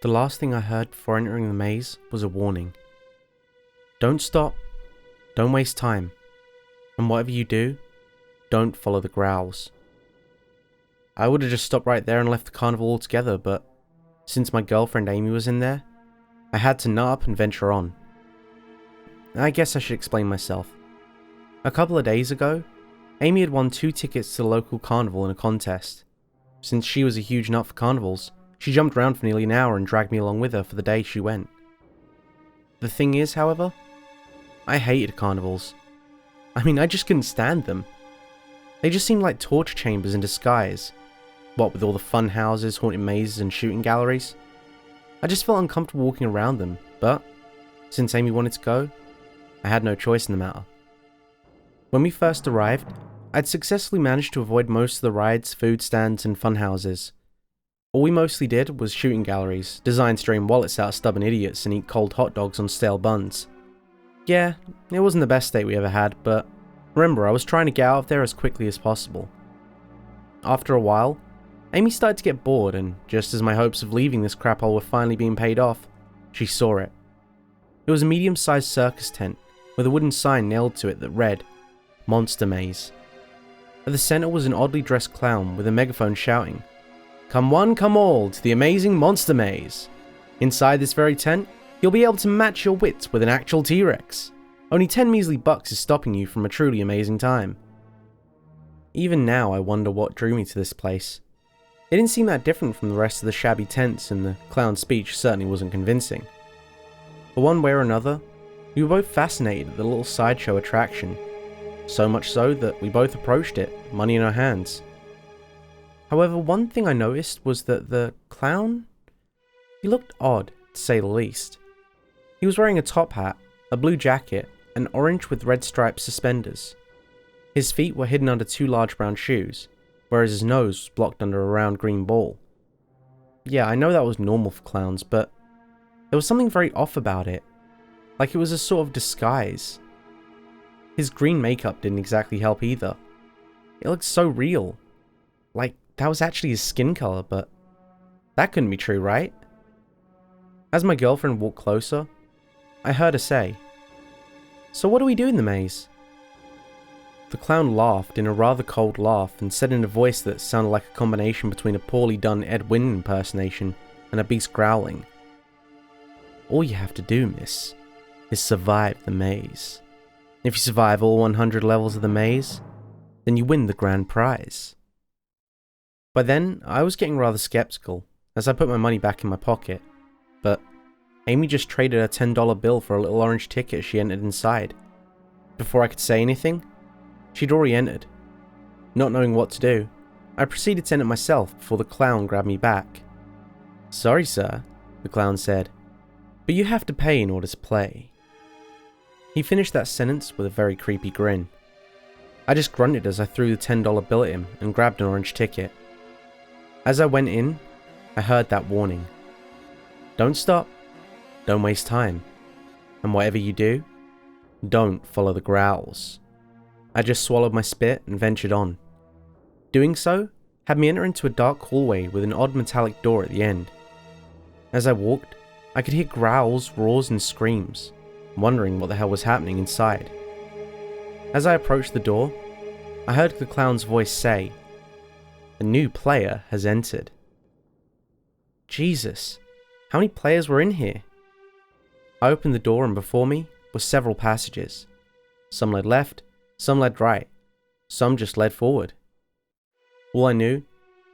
The last thing I heard before entering the maze was a warning. Don't stop, don't waste time, and whatever you do, don't follow the growls. I would have just stopped right there and left the carnival altogether, but since my girlfriend Amy was in there, I had to nut up and venture on. I guess I should explain myself. A couple of days ago, Amy had won 2 tickets to the local carnival in a contest. Since she was a huge nut for carnivals, she jumped around for nearly an hour and dragged me along with her for the day she went. The thing is, however, I hated carnivals. I just couldn't stand them. They just seemed like torture chambers in disguise. What with all the fun houses, haunted mazes and shooting galleries. I just felt uncomfortable walking around them, but since Amy wanted to go, I had no choice in the matter. When we first arrived, I'd successfully managed to avoid most of the rides, food stands and fun houses. All we mostly did was shooting galleries, designed to drain wallets out of stubborn idiots and eat cold hot dogs on stale buns. Yeah, it wasn't the best day we ever had, but remember, I was trying to get out of there as quickly as possible. After a while, Amy started to get bored, and just as my hopes of leaving this crap hole were finally being paid off, she saw it. It was a medium-sized circus tent, with a wooden sign nailed to it that read, Monster Maze. At the center was an oddly dressed clown with a megaphone shouting, "Come one, come all, to the amazing Monster Maze. Inside this very tent, you'll be able to match your wits with an actual T-Rex. Only 10 measly bucks is stopping you from a truly amazing time." Even now I wonder what drew me to this place. It didn't seem that different from the rest of the shabby tents, and the clown's speech certainly wasn't convincing. But one way or another, we were both fascinated at the little sideshow attraction. So much so that we both approached it, money in our hands. However, one thing I noticed was that the clown, he looked odd, to say the least. He was wearing a top hat, a blue jacket, and orange with red striped suspenders. His feet were hidden under 2 large brown shoes, whereas his nose was blocked under a round green ball. Yeah, I know that was normal for clowns, but there was something very off about it, like it was a sort of disguise. His green makeup didn't exactly help either. It looked so real. Like, that was actually his skin color, but that couldn't be true, right? As my girlfriend walked closer, I heard her say, "So what do we do in the maze?" The clown laughed in a rather cold laugh and said in a voice that sounded like a combination between a poorly done Ed Wynn impersonation and a beast growling. "All you have to do, miss, is survive the maze. If you survive all 100 levels of the maze, then you win the grand prize." By then, I was getting rather skeptical as I put my money back in my pocket, but Amy just traded a $10 bill for a little orange ticket she entered inside. Before I could say anything, she'd already entered. Not knowing what to do, I proceeded to enter myself before the clown grabbed me back. "Sorry, sir," the clown said, "but you have to pay in order to play." He finished that sentence with a very creepy grin. I just grunted as I threw the $10 bill at him and grabbed an orange ticket. As I went in, I heard that warning. Don't stop, don't waste time, and whatever you do, don't follow the growls. I just swallowed my spit and ventured on. Doing so had me enter into a dark hallway with an odd metallic door at the end. As I walked, I could hear growls, roars and screams, wondering what the hell was happening inside. As I approached the door, I heard the clown's voice say, "A new player has entered." Jesus, how many players were in here? I opened the door and before me were several passages. Some led left, some led right, some just led forward. All I knew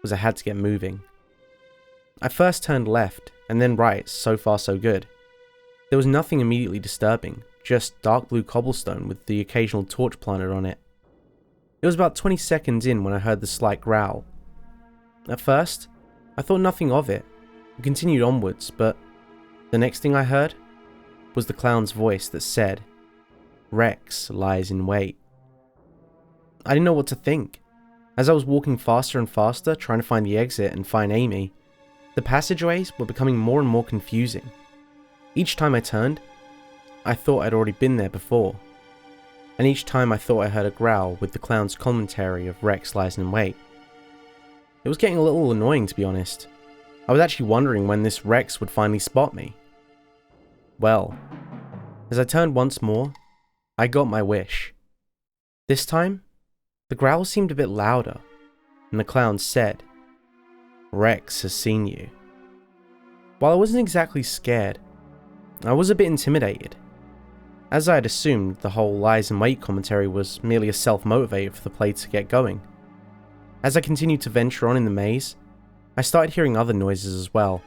was I had to get moving. I first turned left and then right, so far so good. There was nothing immediately disturbing, just dark blue cobblestone with the occasional torch planted on it. It was about 20 seconds in when I heard the slight growl. At first, I thought nothing of it and continued onwards, but the next thing I heard was the clown's voice that said, "Rex lies in wait." I didn't know what to think. As I was walking faster and faster, trying to find the exit and find Amy, the passageways were becoming more and more confusing. Each time I turned, I thought I'd already been there before, and each time I thought I heard a growl with the clown's commentary of Rex lies in wait. It was getting a little annoying, to be honest. I was actually wondering when this Rex would finally spot me. Well, as I turned once more, I got my wish. This time, the growl seemed a bit louder, and the clown said, "Rex has seen you." While I wasn't exactly scared, I was a bit intimidated, as I had assumed the whole lies and wait commentary was merely a self-motivator for the play to get going. As I continued to venture on in the maze, I started hearing other noises as well.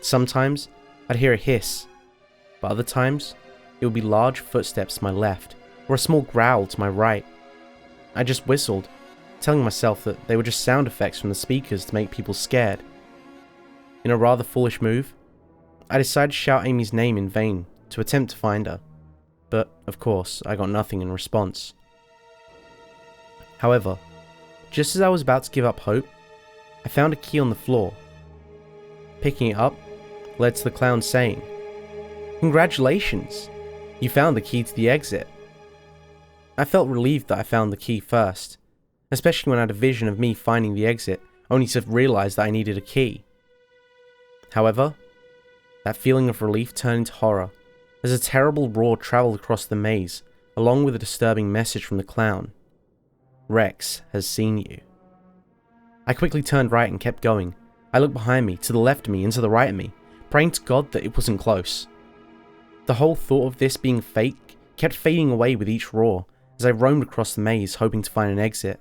Sometimes, I'd hear a hiss, but other times, it would be large footsteps to my left, or a small growl to my right. I just whistled, telling myself that they were just sound effects from the speakers to make people scared. In a rather foolish move, I decided to shout Amy's name in vain to attempt to find her, but of course I got nothing in response. However, just as I was about to give up hope, I found a key on the floor. Picking it up led to the clown saying, "Congratulations, you found the key to the exit." I felt relieved that I found the key first, especially when I had a vision of me finding the exit only to realise that I needed a key. However, that feeling of relief turned into horror as a terrible roar travelled across the maze, along with a disturbing message from the clown. "Rex has seen you." I quickly turned right and kept going. I looked behind me, to the left of me, and to the right of me, praying to God that it wasn't close. The whole thought of this being fake kept fading away with each roar as I roamed across the maze hoping to find an exit.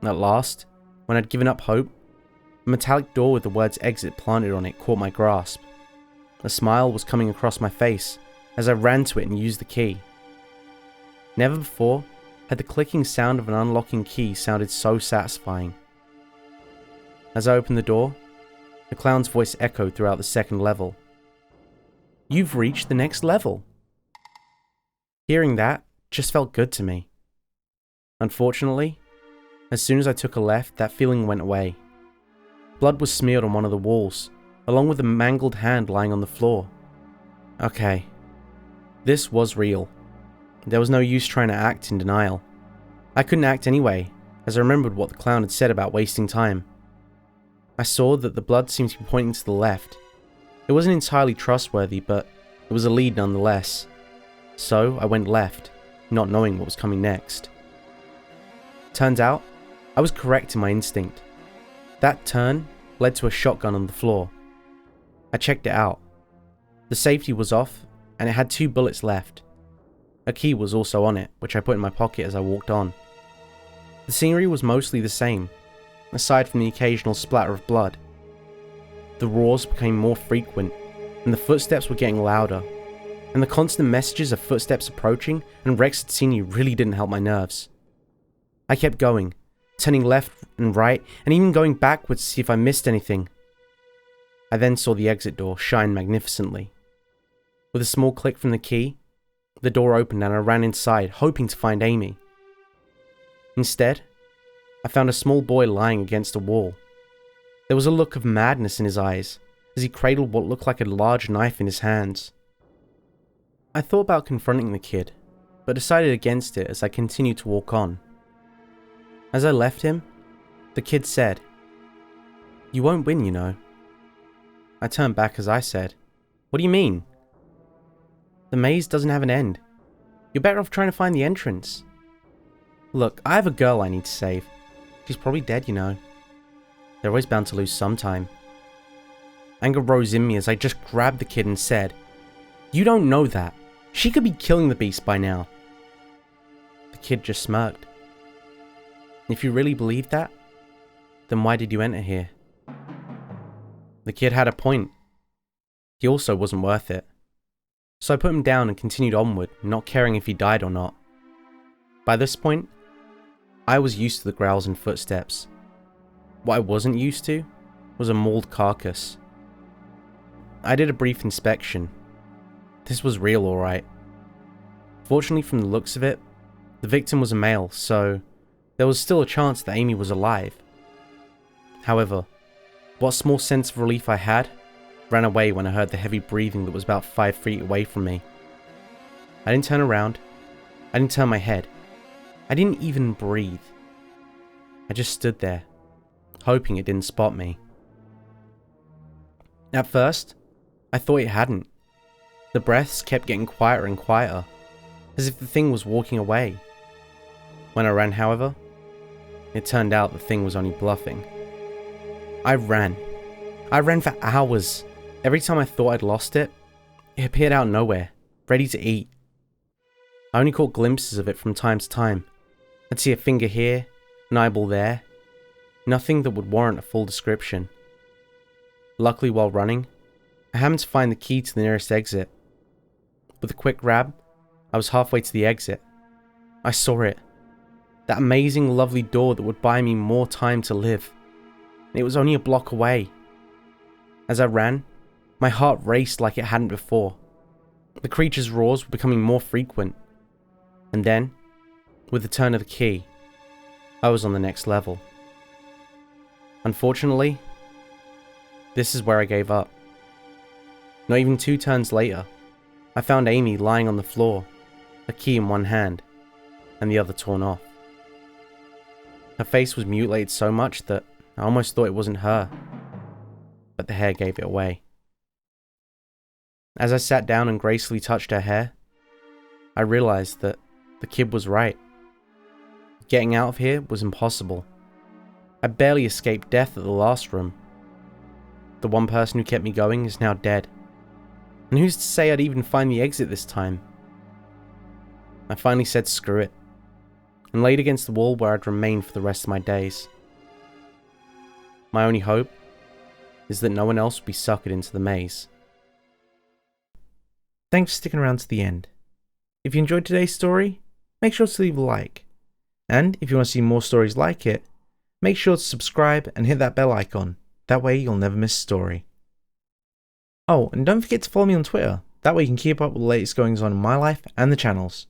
At last, when I'd given up hope, a metallic door with the words "exit" planted on it caught my grasp. A smile was coming across my face as I ran to it and used the key. Never before had the clicking sound of an unlocking key sounded so satisfying. As I opened the door, the clown's voice echoed throughout the second level. "You've reached the next level." Hearing that just felt good to me. Unfortunately, as soon as I took a left, that feeling went away. Blood was smeared on one of the walls, along with a mangled hand lying on the floor. Okay, this was real. There was no use trying to act in denial. I couldn't act anyway, as I remembered what the clown had said about wasting time. I saw that the blood seemed to be pointing to the left. It wasn't entirely trustworthy, but it was a lead nonetheless. So I went left, not knowing what was coming next. Turns out, I was correct in my instinct. That turn led to a shotgun on the floor. I checked it out. The safety was off, and it had 2 bullets left. A key was also on it, which I put in my pocket as I walked on. The scenery was mostly the same, aside from the occasional splatter of blood. The roars became more frequent, and the footsteps were getting louder, and the constant messages of footsteps approaching and "Rex had seen you" really didn't help my nerves. I kept going, turning left and right, and even going backwards to see if I missed anything. I then saw the exit door shine magnificently. With a small click from the key, the door opened and I ran inside, hoping to find Amy. Instead, I found a small boy lying against a wall. There was a look of madness in his eyes, as he cradled what looked like a large knife in his hands. I thought about confronting the kid, but decided against it as I continued to walk on. As I left him, the kid said, "You won't win, you know." I turned back as I said, "What do you mean?" "The maze doesn't have an end. You're better off trying to find the entrance." "Look, I have a girl I need to save. She's probably dead, you know. They're always bound to lose sometime." Anger rose in me as I just grabbed the kid and said, "You don't know that. She could be killing the beast by now." The kid just smirked. "If you really believed that, then why did you enter here?" The kid had a point. He also wasn't worth it. So I put him down and continued onward, not caring if he died or not. By this point, I was used to the growls and footsteps. What I wasn't used to was a mauled carcass. I did a brief inspection. This was real, alright. Fortunately, from the looks of it, the victim was a male, so there was still a chance that Amy was alive. However, what small sense of relief I had ran away when I heard the heavy breathing that was about 5 feet away from me. I didn't turn around. I didn't turn my head. I didn't even breathe. I just stood there, hoping it didn't spot me. At first, I thought it hadn't. The breaths kept getting quieter and quieter, as if the thing was walking away. When I ran, however, it turned out the thing was only bluffing. I ran. I ran for hours. Every time I thought I'd lost it, it appeared out of nowhere, ready to eat. I only caught glimpses of it from time to time. I'd see a finger here, an eyeball there. Nothing that would warrant a full description. Luckily, while running, I happened to find the key to the nearest exit. With a quick grab, I was halfway to the exit. I saw it. That amazing, lovely door that would buy me more time to live. It was only a block away. As I ran, my heart raced like it hadn't before. The creature's roars were becoming more frequent. And then, with the turn of the key, I was on the next level. Unfortunately, this is where I gave up. Not even 2 turns later, I found Amy lying on the floor, a key in one hand, and the other torn off. Her face was mutilated so much that I almost thought it wasn't her, but the hair gave it away. As I sat down and gracefully touched her hair, I realized that the kid was right. Getting out of here was impossible. I barely escaped death at the last room. The one person who kept me going is now dead. And who's to say I'd even find the exit this time? I finally said screw it, and laid against the wall where I'd remain for the rest of my days. My only hope is that no one else will be suckered into the maze. Thanks for sticking around to the end. If you enjoyed today's story, make sure to leave a like. And if you want to see more stories like it, make sure to subscribe and hit that bell icon. That way you'll never miss a story. Oh, and don't forget to follow me on Twitter. That way you can keep up with the latest goings on in my life and the channel's.